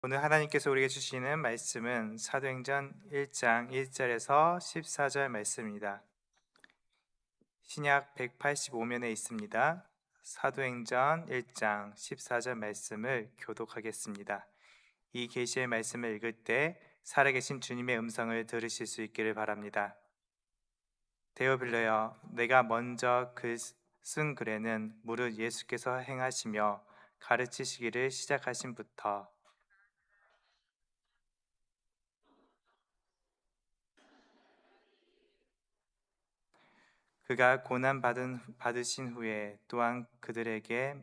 오늘 하나님께서 우리에게 주시는 말씀은 사도행전 1장 1절에서 14절 말씀입니다. 신약 185면에 있습니다. 사도행전 1장 14절 말씀을 교독하겠습니다. 이 계시의 말씀을 읽을 때 살아계신 주님의 음성을 들으실 수 있기를 바랍니다. 데오빌로여, 내가 먼저 쓴 글에는 무릇 예수께서 행하시며 가르치시기를 시작하신부터 그가 받으신 후에 또한 그들에게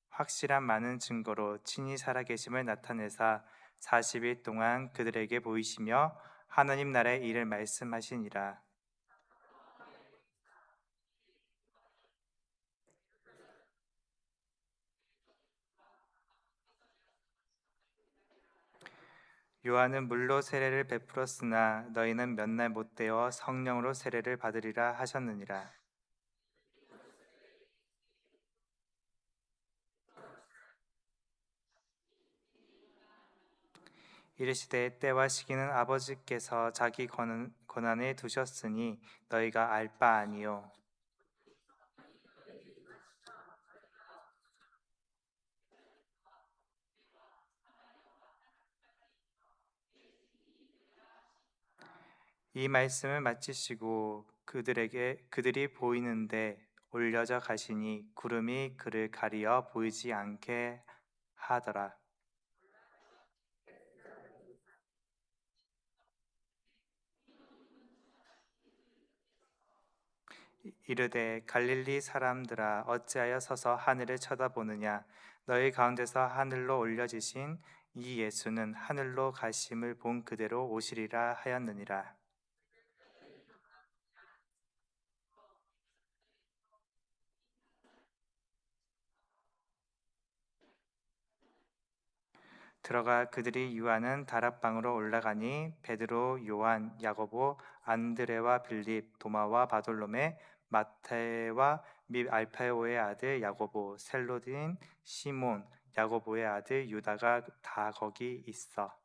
확실한 많은 증거로 친히 살아계심을 나타내사 40일 동안 그들에게 보이시며 하나님 나라의 일을 말씀하시니라. 요한은 물로 세례를 베풀었으나 너희는 몇 날 못되어 성령으로 세례를 받으리라 하셨느니라. 이르시되 때와 시기는 아버지께서 자기 권한에 두셨으니 너희가 알 바 아니요. 이 말씀을 마치시고 그들이 보이는데 올려져 가시니 구름이 그를 가리어 보이지 않게 하더라. 이르되 갈릴리 사람들아 어찌하여 서서 하늘을 쳐다보느냐 너희 가운데서 하늘로 올려지신 이 예수는 하늘로 가심을 본 그대로 오시리라 하였느니라. 들어가 그들이 유하는 다락방으로 올라가니 베드로, 요한, 야고보, 안드레와 빌립, 도마와 바돌로메, 마테와 및 알파오의 아들 야고보, 셀로딘, 시몬, 야고보의 아들 유다가 다 거기 있어.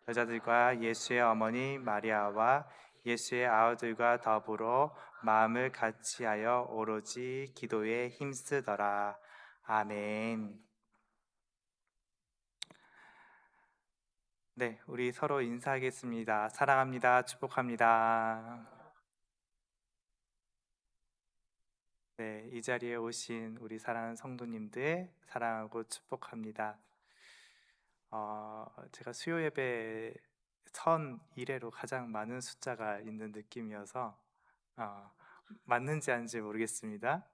여자들과 예수의 어머니 마리아와 예수의 아우들과 더불어 마음을 같이하여 오로지 기도에 힘쓰더라. 아멘. 네, 우리 서로 인사하겠습니다. 사랑합니다. 축복합니다. 네, 이 자리에 오신 우리 사랑하는 성도님들 사랑하고 축복합니다. 제가 수요 예배 선 1회로 가장 많은 숫자가 있는 느낌이어서 어, 맞는지 아닌지 모르겠습니다.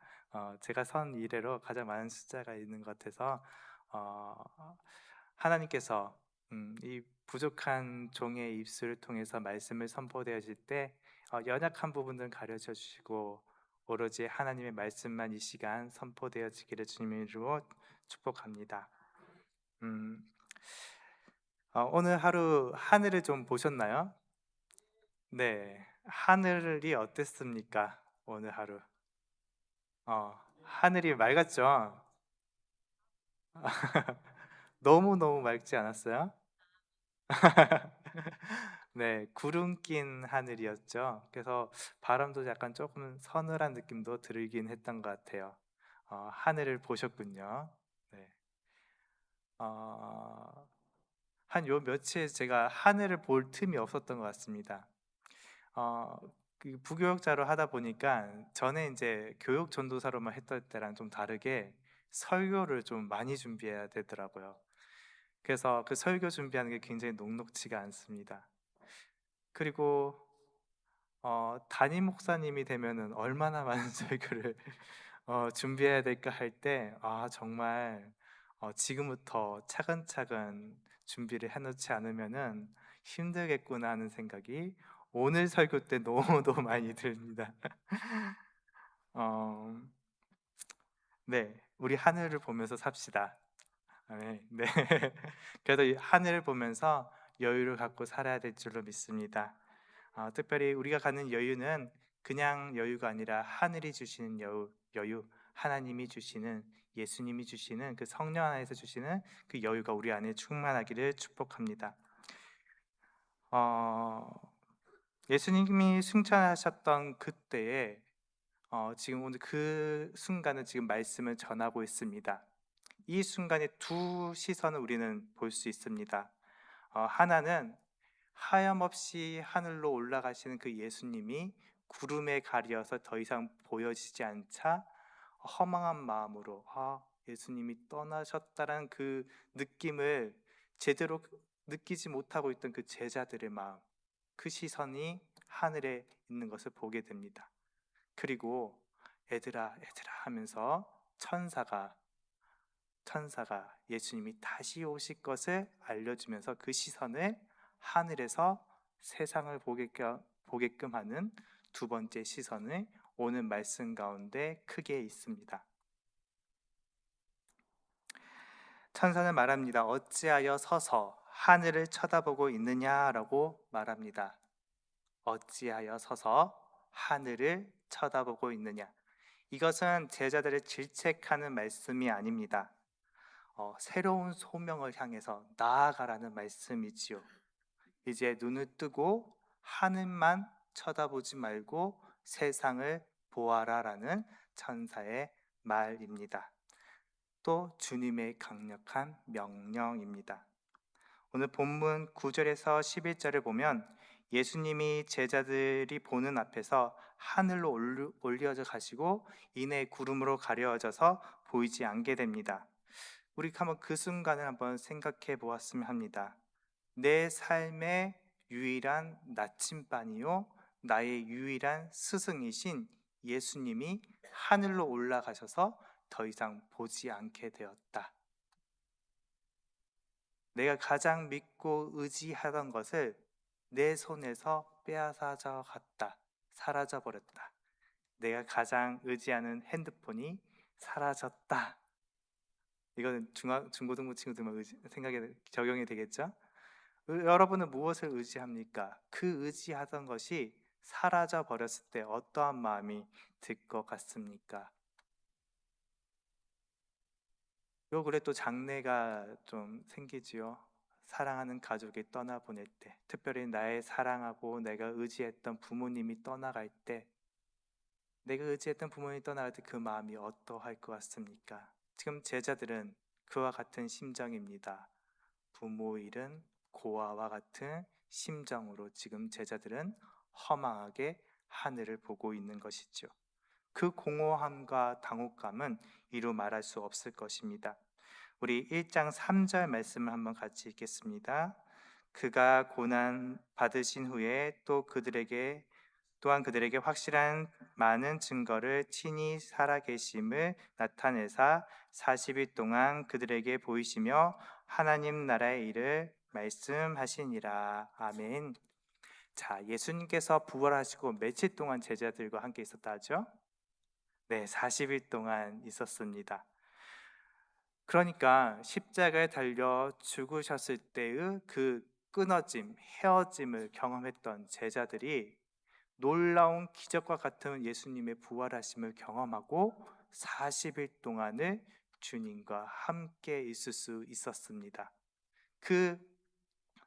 제가 선 1회로 가장 많은 숫자가 있는 것 같아서 어, 하나님께서 이 부족한 종의 입술을 통해서 말씀을 선포되어질 때 연약한 부분들은 가르쳐 주시고 오로지 하나님의 말씀만 이 시간 선포되어지기를 주님의 이름으로 축복합니다. 음, 오늘 하루 하늘을 좀 보셨나요? 네, 하늘이 어땠습니까? 오늘 하루. 하늘이 맑았죠? 너무너무 맑지 않았어요? 네, 구름 낀 하늘이었죠. 그래서 바람도 약간 조금 서늘한 느낌도 들긴 했던 것 같아요. 하늘을 보셨군요. 네. 어, 한 요 며칠 제가 하늘을 볼 틈이 없었던 것 같습니다. 어, 그 부교육자로 하다 보니까 전에 이제 교육 전도사로만 했던 때랑 좀 다르게 설교를 좀 많이 준비해야 되더라고요. 그래서 그 설교 준비하는 게 굉장히 녹록지가 않습니다. 그리고 담임 목사님이 되면은 얼마나 많은 설교를 준비해야 될까 할 때, 정말 지금부터 차근차근 준비를 해놓지 않으면은 힘들겠구나 하는 생각이 오늘 설교 때 너무너무 많이 듭니다. 어, 네, 우리 하늘을 보면서 삽시다. 네, 네. 그래도 이 하늘을 보면서 여유를 갖고 살아야 될 줄로 믿습니다. 특별히 우리가 갖는 여유는 그냥 여유가 아니라 하늘이 주시는 여유, 하나님이 주시는 예수님이 주시는 그 성령 안에서 주시는 그 여유가 우리 안에 충만하기를 축복합니다. 어, 예수님이 승천하셨던 그때에 지금 오늘 그 순간을 지금 말씀을 전하고 있습니다. 이 순간에 두 시선을 우리는 볼 수 있습니다. 하나는 하염없이 하늘로 올라가시는 그 예수님이 구름에 가려서 더 이상 보여지지 않자 허망한 마음으로 예수님이 떠나셨다는 그 느낌을 제대로 느끼지 못하고 있던 그 제자들의 마음, 그 시선이 하늘에 있는 것을 보게 됩니다. 그리고 애들아 애들아 하면서 천사가 예수님이 다시 오실 것을 알려주면서 그 시선을 하늘에서 세상을 보게끔 하는 두 번째 시선을 오늘 말씀 가운데 크게 있습니다. 천사는 말합니다. 어찌하여 서서 하늘을 쳐다보고 있느냐라고 말합니다. 어찌하여 서서 하늘을 쳐다보고 있느냐. 이것은 제자들을 질책하는 말씀이 아닙니다. 새로운 소명을 향해서 나아가라는 말씀이지요. 이제 눈을 뜨고 하늘만 쳐다보지 말고 세상을 보아라라는 천사의 말입니다. 또 주님의 강력한 명령입니다. 오늘 본문 9절에서 11절을 보면 예수님이 제자들이 보는 앞에서 하늘로 올려져 가시고 이내 구름으로 가려져서 보이지 않게 됩니다. 우리 한번 그 순간을 한번 생각해 보았으면 합니다. 내 삶의 유일한 나침반이요 나의 유일한 스승이신 예수님이 하늘로 올라가셔서 더 이상 보지 않게 되었다. 내가 가장 믿고 의지하던 것을 내 손에서 빼앗아져 갔다. 사라져 버렸다. 내가 가장 의지하는 핸드폰이 사라졌다. 이거는 중고등부 친구들만 생각에 적용이 되겠죠? 여러분은 무엇을 의지합니까? 그 의지하던 것이 사라져 버렸을 때 어떠한 마음이 들 것 같습니까? 요 그래 또 장래가 좀 생기지요. 사랑하는 가족이 떠나보낼 때, 특별히 나의 사랑하고 내가 의지했던 부모님이 떠나갈 때, 내가 의지했던 부모님이 떠나갈 때 그 마음이 어떠할 것 같습니까? 지금 제자들은 그와 같은 심정입니다. 부모 잃은 고아와 같은 심정으로 지금 제자들은 허망하게 하늘을 보고 있는 것이죠. 그 공허함과 당혹감은 이루 말할 수 없을 것입니다. 우리 1장 3절 말씀을 한번 같이 읽겠습니다. 그가 고난 받으신 후에 또한 그들에게 확실한 많은 증거를 친히 살아계심을 나타내사 40일 동안 그들에게 보이시며 하나님 나라의 일을 말씀하시니라. 아멘. 자, 예수님께서 부활하시고 며칠 동안 제자들과 함께 있었다 하죠? 네, 40일 동안 있었습니다. 그러니까 십자가에 달려 죽으셨을 때의 그 헤어짐을 경험했던 제자들이 놀라운 기적과 같은 예수님의 부활하심을 경험하고 40일 동안을 주님과 함께 있을 수 있었습니다. 그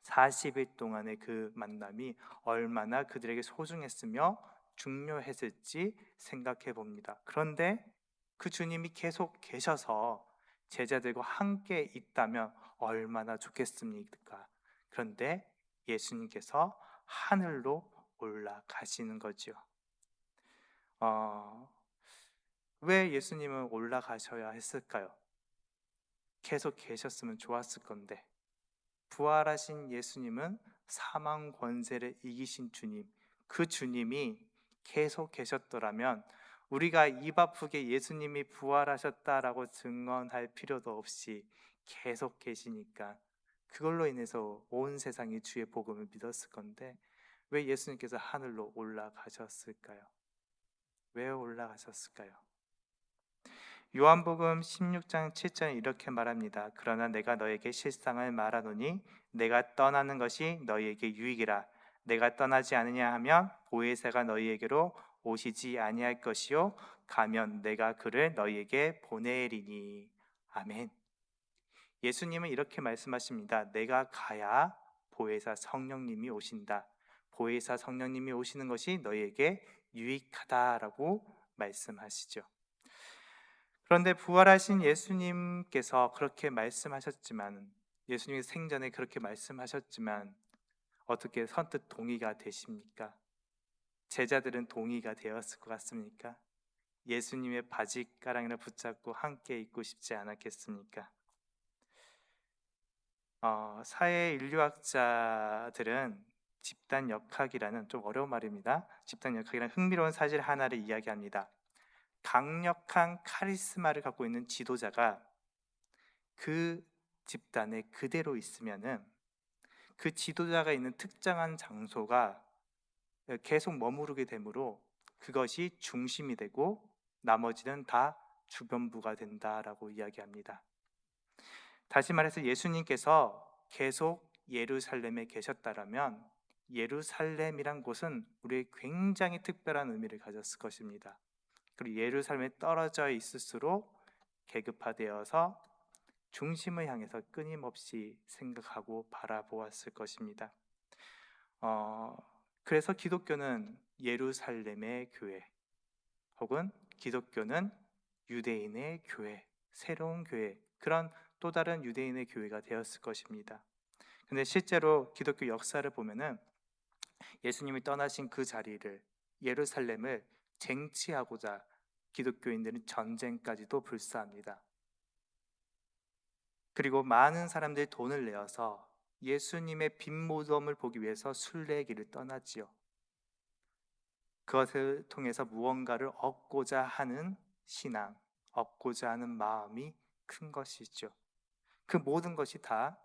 40일 동안의 그 만남이 얼마나 그들에게 소중했으며 중요했을지 생각해 봅니다. 그런데 그 주님이 계속 계셔서 제자들과 함께 있다면 얼마나 좋겠습니까? 그런데 예수님께서 하늘로 올라가시는 거죠. 왜 예수님은 올라가셔야 했을까요? 계속 계셨으면 좋았을 건데, 부활하신 예수님은 사망 권세를 이기신 주님, 그 주님이 계속 계셨더라면 우리가 입 아프게 예수님이 부활하셨다라고 증언할 필요도 없이 계속 계시니까 그걸로 인해서 온 세상이 주의 복음을 믿었을 건데, 왜 예수님께서 하늘로 올라가셨을까요? 왜 올라가셨을까요? 요한복음 16장 7절에 이렇게 말합니다. 그러나 내가 너에게 실상을 말하노니 내가 떠나는 것이 너희에게 유익이라. 내가 떠나지 않으냐 하면 보혜사가 너희에게로 오시지 아니할 것이요 가면 내가 그를 너희에게 보내리니. 아멘. 예수님은 이렇게 말씀하십니다. 내가 가야 보혜사 성령님이 오신다. 보혜사 성령님이 오시는 것이 너희에게 유익하다라고 말씀하시죠. 그런데 부활하신 예수님께서 그렇게 말씀하셨지만, 예수님이 생전에 그렇게 말씀하셨지만 어떻게 선뜻 동의가 되십니까? 제자들은 동의가 되었을 것 같습니까? 예수님의 바지가랑이를 붙잡고 함께 있고 싶지 않았겠습니까? 사회 인류학자들은 집단 역학이라는, 좀 어려운 말입니다. 집단 역학이라는 흥미로운 사실 하나를 이야기합니다. 강력한 카리스마를 갖고 있는 지도자가 그 집단에 그대로 있으면은 그 지도자가 있는 특정한 장소가 계속 머무르게 되므로 그것이 중심이 되고 나머지는 다 주변부가 된다라고 이야기합니다. 다시 말해서 예수님께서 계속 예루살렘에 계셨다라면 예루살렘이란 곳은 우리의 굉장히 특별한 의미를 가졌을 것입니다. 그리고 예루살렘에 떨어져 있을수록 계급화되어서 중심을 향해서 끊임없이 생각하고 바라보았을 것입니다. 그래서 기독교는 예루살렘의 교회, 혹은 기독교는 유대인의 교회, 새로운 교회, 그런 또 다른 유대인의 교회가 되었을 것입니다. 근데 실제로 기독교 역사를 보면은 예수님이 떠나신 그 자리를, 예루살렘을 쟁취하고자 기독교인들은 전쟁까지도 불사합니다. 그리고 많은 사람들이 돈을 내어서 예수님의 빈 무덤을 보기 위해서 순례길을 떠나지요. 그것을 통해서 무언가를 얻고자 하는 신앙, 얻고자 하는 마음이 큰 것이죠. 그 모든 것이 다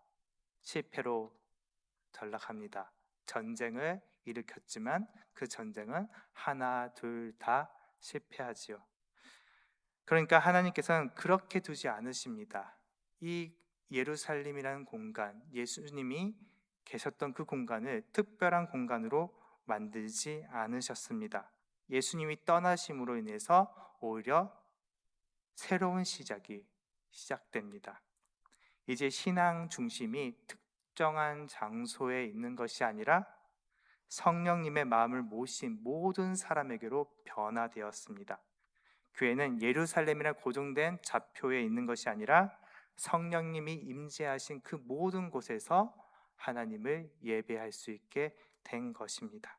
실패로 전락합니다. 전쟁을 일으켰지만 그 전쟁은 하나 둘 다 실패하지요. 그러니까 하나님께서는 그렇게 두지 않으십니다. 이 예루살렘이라는 공간, 예수님이 계셨던 그 공간을 특별한 공간으로 만들지 않으셨습니다. 예수님이 떠나심으로 인해서 오히려 새로운 시작이 시작됩니다. 이제 신앙 중심이 특정한 장소에 있는 것이 아니라 성령님의 마음을 모신 모든 사람에게로 변화되었습니다. 교회는 예루살렘이나 고정된 좌표에 있는 것이 아니라 성령님이 임재하신 그 모든 곳에서 하나님을 예배할 수 있게 된 것입니다.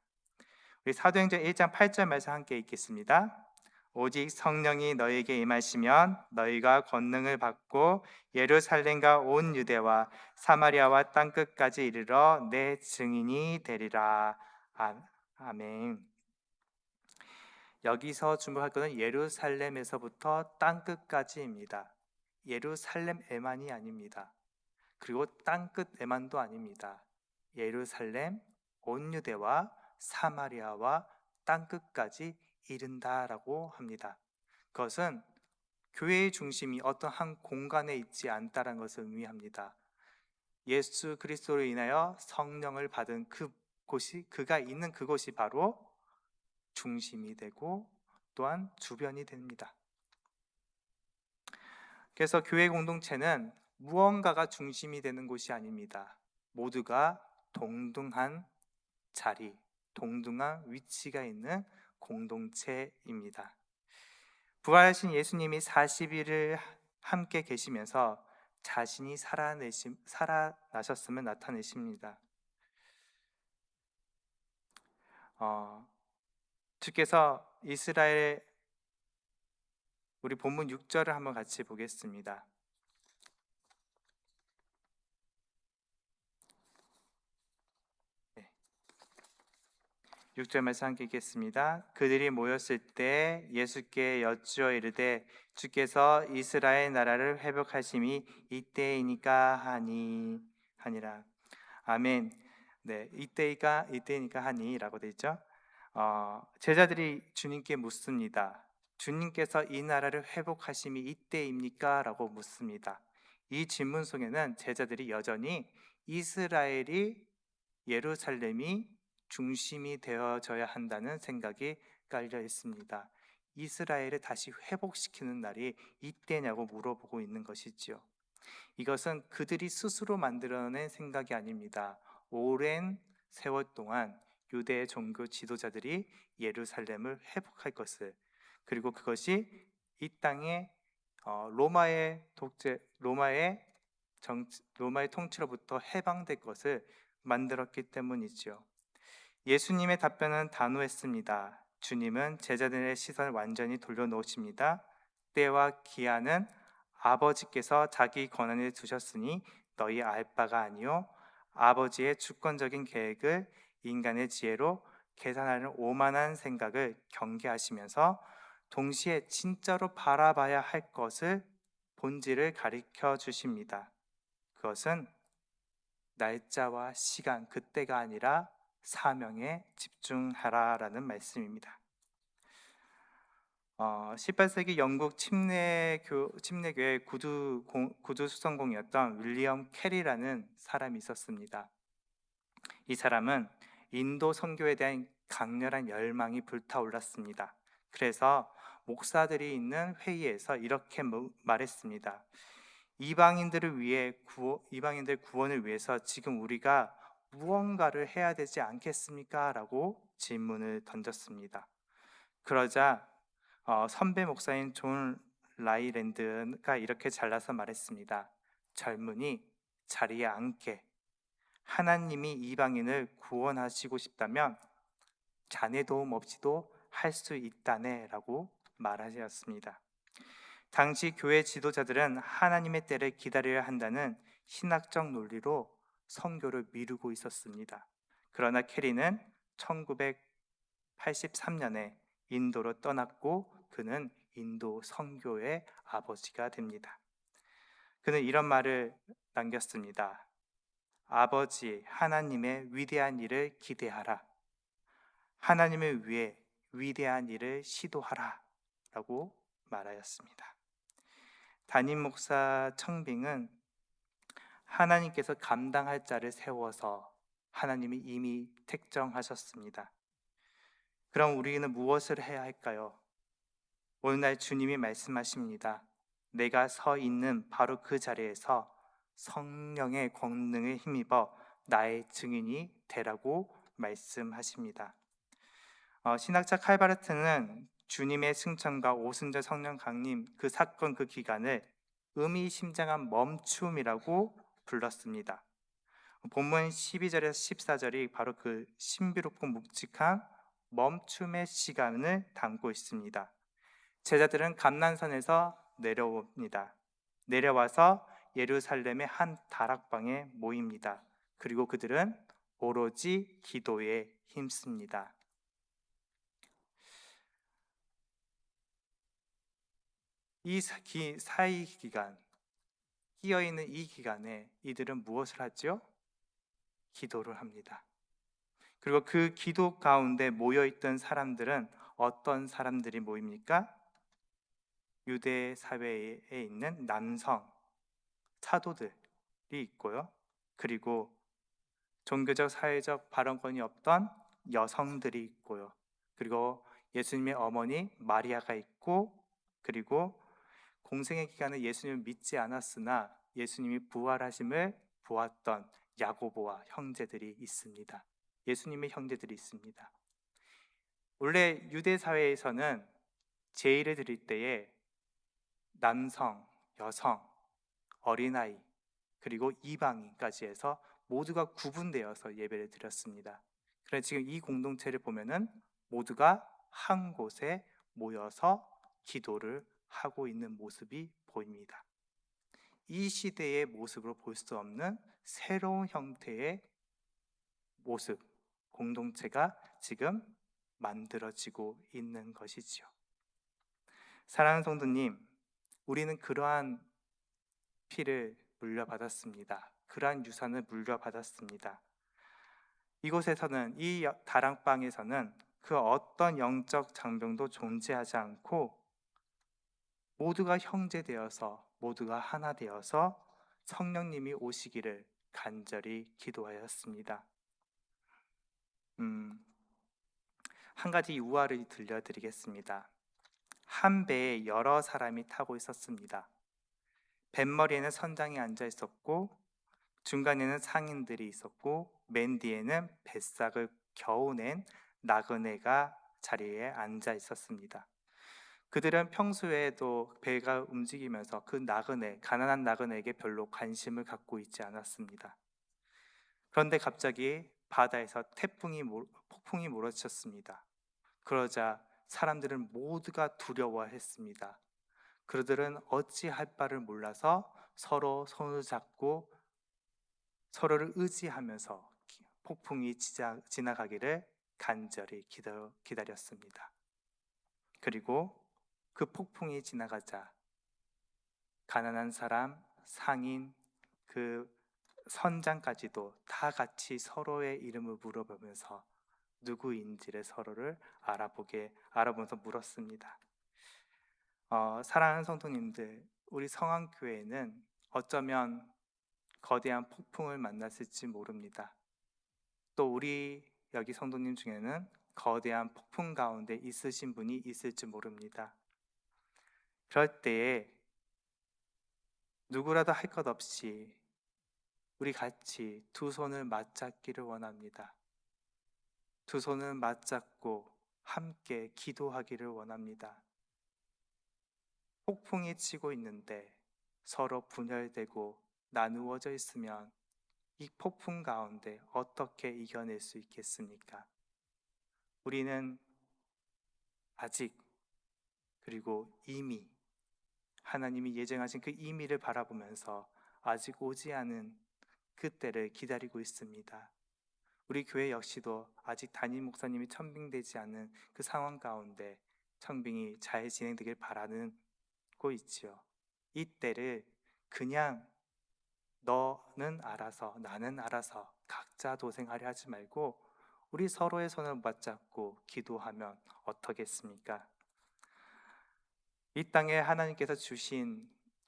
우리 사도행전 1장 8절 말씀 함께 읽겠습니다. 오직 성령이 너희에게 임하시면 너희가 권능을 받고 예루살렘과 온 유대와 사마리아와 땅끝까지 이르러 내 증인이 되리라. 아멘. 여기서 주목할 것은 예루살렘에서부터 땅끝까지입니다. 예루살렘에만이 아닙니다. 그리고 땅끝에만도 아닙니다. 예루살렘, 온 유대와 사마리아와 땅끝까지 이른다라고 합니다. 그것은 교회의 중심이 어떤 한 공간에 있지 않다는 것을 의미합니다. 예수 그리스도로 인하여 성령을 받은 그곳이, 그가 있는 그곳이 바로 중심이 되고 또한 주변이 됩니다. 그래서 교회 공동체는 무언가가 중심이 되는 곳이 아닙니다. 모두가 동등한 자리, 동등한 위치가 있는 공동체입니다. 부활하신 예수님이 40일을 함께 계시면서 자신이 살아나셨음을 나타내십니다. 주께서 이스라엘, 우리 본문 6절을 한번 같이 보겠습니다. 6절 말씀 함께 읽겠습니다. 그들이 모였을 때 예수께 여쭈어 이르되 주께서 이스라엘 나라를 회복하심이 이때이니까 하니라. 아멘. 네, 이때이니까 하니라고 되어 있죠. 제자들이 주님께 묻습니다. 주님께서 이 나라를 회복하심이 이때입니까? 라고 묻습니다. 이 질문 속에는 제자들이 여전히 이스라엘이, 예루살렘이 중심이 되어져야 한다는 생각이 깔려 있습니다. 이스라엘을 다시 회복시키는 날이 이때냐고 물어보고 있는 것이지요. 이것은 그들이 스스로 만들어낸 생각이 아닙니다. 오랜 세월 동안 유대의 종교 지도자들이 예루살렘을 회복할 것을, 그리고 그것이 이 땅에 로마의 독재, 로마의 통치로부터 해방될 것을 만들었기 때문이지요. 예수님의 답변은 단호했습니다. 주님은 제자들의 시선을 완전히 돌려놓으십니다. 때와 기한은 아버지께서 자기 권한에 두셨으니 너희 알 바가 아니요 아버지의 주권적인 계획을 인간의 지혜로 계산하는 오만한 생각을 경계하시면서 동시에 진짜로 바라봐야 할 것을 본질을 가르쳐 주십니다. 그것은 날짜와 시간, 그때가 아니라 사명에 집중하라라는 말씀입니다. 18세기 영국 침례교의 구두 수성공이었던 윌리엄 캐리라는 사람이 있었습니다. 이 사람은 인도 선교에 대한 강렬한 열망이 불타올랐습니다. 그래서 목사들이 있는 회의에서 이렇게 말했습니다. 이방인들 구원을 위해서 지금 우리가 무언가를 해야 되지 않겠습니까? 라고 질문을 던졌습니다. 그러자 선배 목사인 존 라이랜드가 이렇게 잘라서 말했습니다. 젊은이, 자리에 앉게. 하나님이 이방인을 구원하시고 싶다면 자네 도움 없이도 할 수 있다네 라고 말하셨습니다. 당시 교회 지도자들은 하나님의 때를 기다려야 한다는 신학적 논리로 선교를 미루고 있었습니다. 그러나 캐리는 1983년에 인도로 떠났고 그는 인도 선교의 아버지가 됩니다. 그는 이런 말을 남겼습니다. 아버지 하나님의 위대한 일을 기대하라. 하나님을 위해 위대한 일을 시도하라 라고 말하였습니다. 담임 목사 청빙은 하나님께서 감당할 자를 세워서 하나님이 이미 택정하셨습니다. 그럼 우리는 무엇을 해야 할까요? 오늘날 주님이 말씀하십니다. 내가 서 있는 바로 그 자리에서 성령의 권능을 힘입어 나의 증인이 되라고 말씀하십니다. 신학자 칼바르트는 주님의 승천과 오순절 성령 강림 그 사건 그 기간을 의미심장한 멈춤이라고 불렀습니다. 본문 12절에서 14절이 바로 그 신비롭고 묵직한 멈춤의 시간을 담고 있습니다. 제자들은 감난산에서 내려옵니다. 내려와서 예루살렘의 한 다락방에 모입니다. 그리고 그들은 오로지 기도에 힘씁니다. 이 사이 기간, 끼어있는 이 기간에 이들은 무엇을 하죠? 기도를 합니다. 그리고 그 기도 가운데 모여있던 사람들은 어떤 사람들이 모입니까? 유대 사회에 있는 남성 사도들이 있고요. 그리고 종교적 사회적 발언권이 없던 여성들이 있고요. 그리고 예수님의 어머니 마리아가 있고, 그리고 공생의 기간에 예수님을 믿지 않았으나 예수님이 부활하심을 보았던 야고보와 형제들이 있습니다. 예수님의 형제들이 있습니다. 원래 유대 사회에서는 제의를 드릴 때에 남성, 여성, 어린아이, 그리고 이방인까지 해서 모두가 구분되어서 예배를 드렸습니다. 그래서 지금 이 공동체를 보면은 모두가 한 곳에 모여서 기도를 하고 있는 모습이 보입니다. 이 시대의 모습으로 볼 수 없는 새로운 형태의 모습, 공동체가 지금 만들어지고 있는 것이지요. 사랑하는 성도님, 우리는 그러한 피를 물려받았습니다. 그러한 유산을 물려받았습니다. 이곳에서는, 이 다락방에서는 그 어떤 영적 장벽도 존재하지 않고 모두가 형제되어서, 모두가 하나 되어서 성령님이 오시기를 간절히 기도하였습니다. 한 가지 우화를 들려드리겠습니다. 한 배에 여러 사람이 타고 있었습니다. 뱃머리에는 선장이 앉아 있었고 중간에는 상인들이 있었고 맨 뒤에는 뱃삭을 겨우 낸 나그네가 자리에 앉아 있었습니다. 그들은 평소에도 배가 움직이면서 그 나그네, 가난한 나그네에게 별로 관심을 갖고 있지 않았습니다. 그런데 갑자기 바다에서 폭풍이 몰아쳤습니다. 그러자 사람들은 모두가 두려워했습니다. 그들은 어찌할 바를 몰라서 서로 손을 잡고 서로를 의지하면서 폭풍이 지나가기를 간절히 기다렸습니다. 그리고 그 폭풍이 지나가자 가난한 사람, 상인, 그 선장까지도 다 같이 서로의 이름을 물어보면서 누구인지를 서로를 알아보면서 물었습니다. 사랑하는 성도님들, 우리 성안교회는 어쩌면 거대한 폭풍을 만났을지 모릅니다. 또 우리 여기 성도님 중에는 거대한 폭풍 가운데 있으신 분이 있을지 모릅니다. 그럴 때에 누구라도 할 것 없이 우리 같이 두 손을 맞잡기를 원합니다. 두 손을 맞잡고 함께 기도하기를 원합니다. 폭풍이 치고 있는데 서로 분열되고 나누어져 있으면 이 폭풍 가운데 어떻게 이겨낼 수 있겠습니까? 우리는 아직 그리고 이미 하나님이 예정하신 그 이미를 바라보면서 아직 오지 않은 그때를 기다리고 있습니다. 우리 교회 역시도 아직 담임 목사님이 천빙되지 않은 그 상황 가운데 청빙이 잘 진행되길 바라고 있지요. 이때를 그냥 너는 알아서 나는 알아서 각자 도생하려 하지 말고 우리 서로의 손을 맞잡고 기도하면 어떻겠습니까? 이 땅에 하나님께서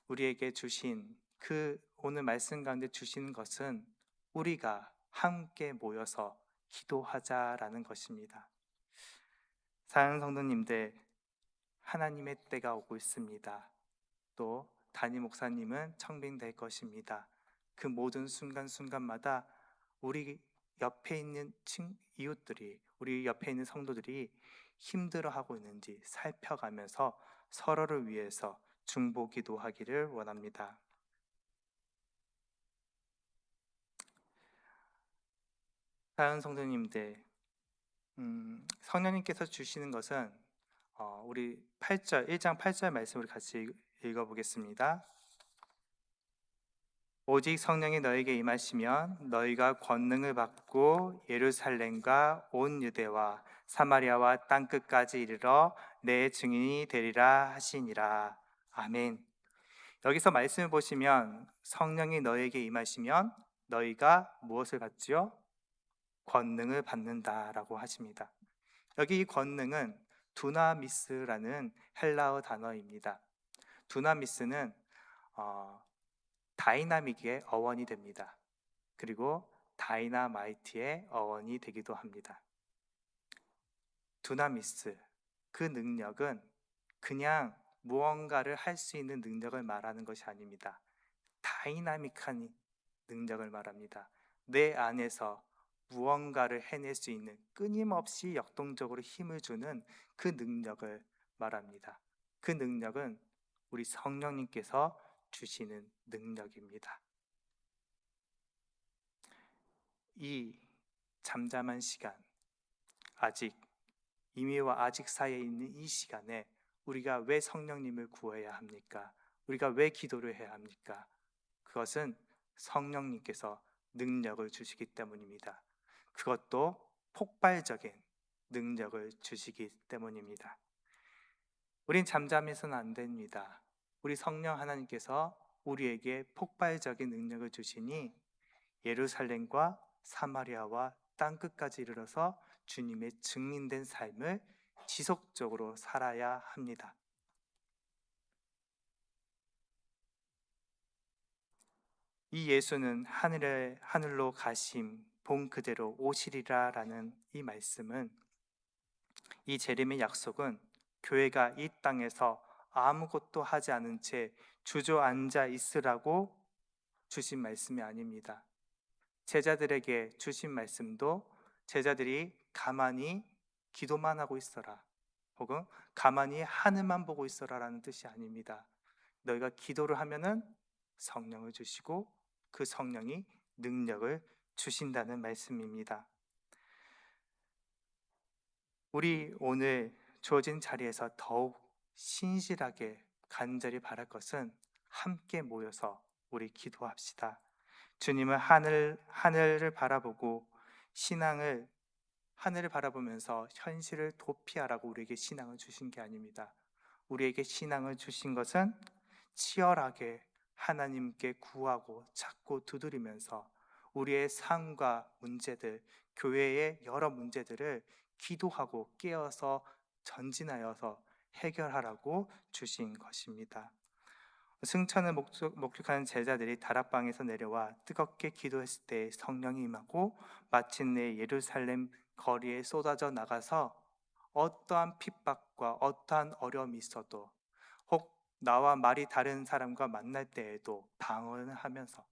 우리에게 주신 그 오늘 말씀 가운데 주신 것은 우리가 함께 모여서 기도하자라는 것입니다. 사랑하는 성도님들, 하나님의 때가 오고 있습니다. 또 담임 목사님은 청빙될 것입니다. 그 모든 순간순간마다 우리 옆에 있는 이웃들이, 우리 옆에 있는 성도들이 힘들어하고 있는지 살펴가면서 서로를 위해서 중보기도 하기를 원합니다. 사랑하는 성도님들, 성령님께서 주시는 것은 우리 1장 8절 말씀을 같이 읽어보겠습니다. 오직 성령이 너에게 임하시면 너희가 권능을 받고 예루살렘과 온 유대와 사마리아와 땅끝까지 이르러 내 증인이 되리라 하시니라. 아멘. 여기서 말씀을 보시면 성령이 너에게 임하시면 너희가 무엇을 받지요? 권능을 받는다라고 하십니다. 여기 이 권능은 두나미스라는 헬라어 단어입니다. 두나미스는 다이나믹의 어원이 됩니다. 그리고 다이나마이트의 어원이 되기도 합니다. 두나미스, 그 능력은 그냥 무언가를 할 수 있는 능력을 말하는 것이 아닙니다. 다이나믹한 능력을 말합니다. 내 안에서 무언가를 해낼 수 있는, 끊임없이 역동적으로 힘을 주는 그 능력을 말합니다. 그 능력은 우리 성령님께서 주시는 능력입니다. 이 잠잠한 시간, 아직 이미와 아직 사이에 있는 이 시간에 우리가 왜 성령님을 구해야 합니까? 우리가 왜 기도를 해야 합니까? 그것은 성령님께서 능력을 주시기 때문입니다. 그것도 폭발적인 능력을 주시기 때문입니다. 우린 잠잠해서는 안 됩니다. 우리 성령 하나님께서 우리에게 폭발적인 능력을 주시니 예루살렘과 사마리아와 땅끝까지 이르러서 주님의 증인된 삶을 지속적으로 살아야 합니다. 이 예수는 하늘로 가심 본 그대로 오시리라 라는 이 말씀은, 이 재림의 약속은 교회가 이 땅에서 아무것도 하지 않은 채 주저앉아 있으라고 주신 말씀이 아닙니다. 제자들에게 주신 말씀도 제자들이 가만히 기도만 하고 있어라, 혹은 가만히 하늘만 보고 있어라라는 뜻이 아닙니다. 너희가 기도를 하면은 성령을 주시고 그 성령이 능력을 주신다는 말씀입니다. 우리 오늘 주어진 자리에서 더욱 신실하게 간절히 바랄 것은 함께 모여서 우리 기도합시다. 주님은 하늘을 바라보고 신앙을 하늘을 바라보면서 현실을 도피하라고 우리에게 신앙을 주신 게 아닙니다. 우리에게 신앙을 주신 것은 치열하게 하나님께 구하고 찾고 두드리면서 우리의 삶과 문제들, 교회의 여러 문제들을 기도하고 깨어서 전진하여서 해결하라고 주신 것입니다. 승천을 목격하는 제자들이 다락방에서 내려와 뜨겁게 기도했을 때 성령이 임하고 마침내 예루살렘 거리에 쏟아져 나가서 어떠한 핍박과 어떠한 어려움이 있어도, 혹 나와 말이 다른 사람과 만날 때에도 방언을 하면서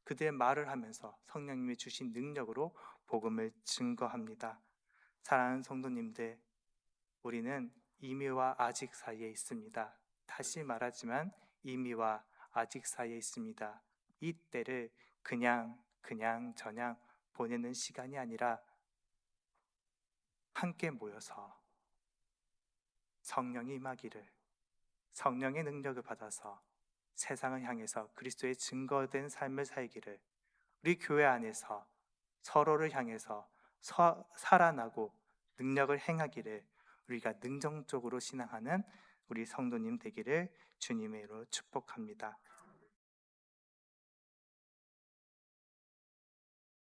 그들의 말을 하면서 성령님이 주신 능력으로 복음을 증거합니다. 사랑하는 성도님들, 우리는 이미와 아직 사이에 있습니다. 다시 말하지만 이미와 아직 사이에 있습니다. 이 때를 그냥 저냥 보내는 시간이 아니라 함께 모여서 성령이 임하기를, 성령의 능력을 받아서 세상을 향해서 그리스도의 증거된 삶을 살기를, 우리 교회 안에서 서로를 향해서 살아나고 능력을 행하기를, 우리가 능정적으로 신앙하는 우리 성도님 되기를 주님의 이름으로 축복합니다.